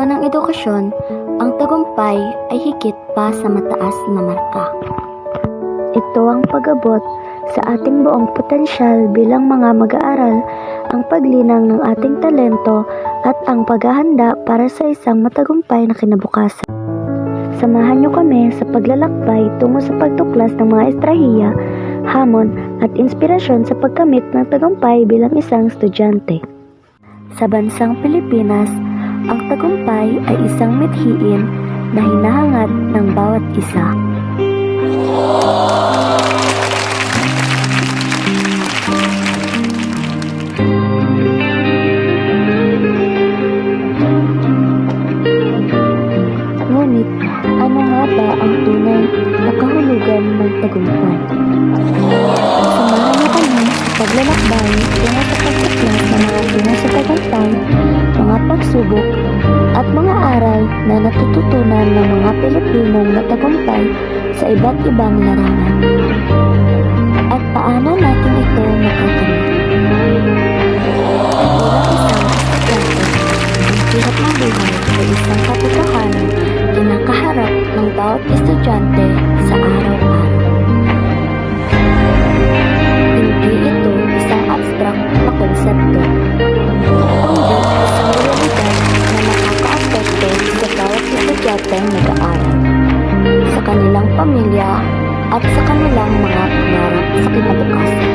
buwan ng edukasyon, ang tagumpay ay higit pa sa mataas na marka. Ito ang pag-abot sa ating buong potensyal bilang mga mag-aaral, ang paglinang ng ating talento at ang paghahanda para sa isang matagumpay na kinabukasan. Samahan niyo kami sa paglalakbay tungo sa pagtuklas ng mga estrahiya, hamon at inspirasyon sa pagkamit ng tagumpay bilang isang estudyante. Sa bansang Pilipinas, ang tagumpay ay isang mithiin na hinahangad ng bawat isa. Ngunit, ano nga ba ang tunay na kahulugan ng tagumpay? Samahan niyo kami sa paglalakbay tungo sa pagtuklas ng mga tunay sa tagumpay, mga pagsubok, at mga aral na natututunan ng mga Pilipinong natagumpay sa iba't ibang larangan. At paano natin ito matatamad? Bilang isang estudyante, ang hirap ng buhay ay isang katotohanan kinakaharap ng bawat estudyante sa araw-araw. Hindi ito isang abstract na konsepto, kundi isang realidad na nakakaapekto sa bawat estudyanteng nag-aaral, sa kanilang pamilya at sa kanilang mga pangarap sa kinabukasan.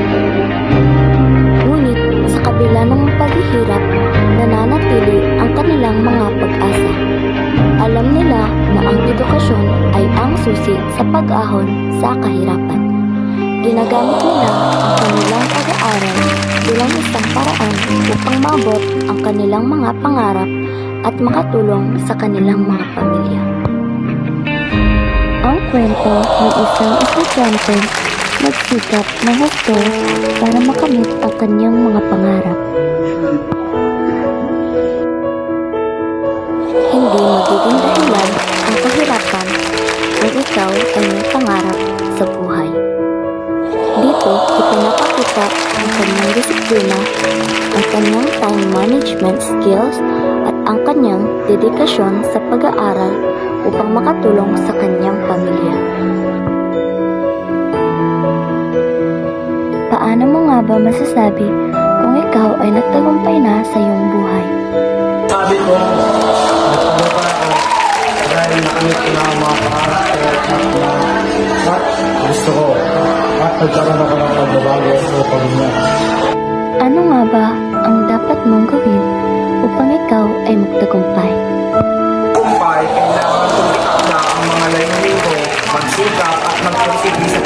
Ngunit sa kabila ng paghihirap, nananatili ang kanilang mga pag-asa. Alam nila na ang edukasyon ay ang susi sa pag-ahon sa kahirapan. Ginagamit nila ang kanilang pag-aaral bilang isang paraan upang maabot ang kanilang mga pangarap at makatulong sa kanilang mga pamilya. Ang kwento ng isang estudyante nagsikap ng husto para makamit ang kanyang mga pangarap. Hindi magiging dahilan ang kahirapan kung ikaw ay may pangarap sa buhay. Dito, ipinapakita ang kanyang disiplina, ang kanyang time management skills, at ang kanyang dedikasyon sa pag-aaral upang makatulong sa kanyang pamilya. Paano mo nga ba masasabi kung ikaw ay nagtagumpay na sa iyong buhay? Sabi ko, nagtagumpay ako dahil nakamit ko na ang mga pangarap ko at gusto ko at nagkaroon ako ng pagbabago sa pamilya. Ano nga ba ang dapat mong gawin upang ikaw ay magtagumpay? Tagumpay, kailangan kong itakda ang mga layunin ko, magsikap at magpursige sa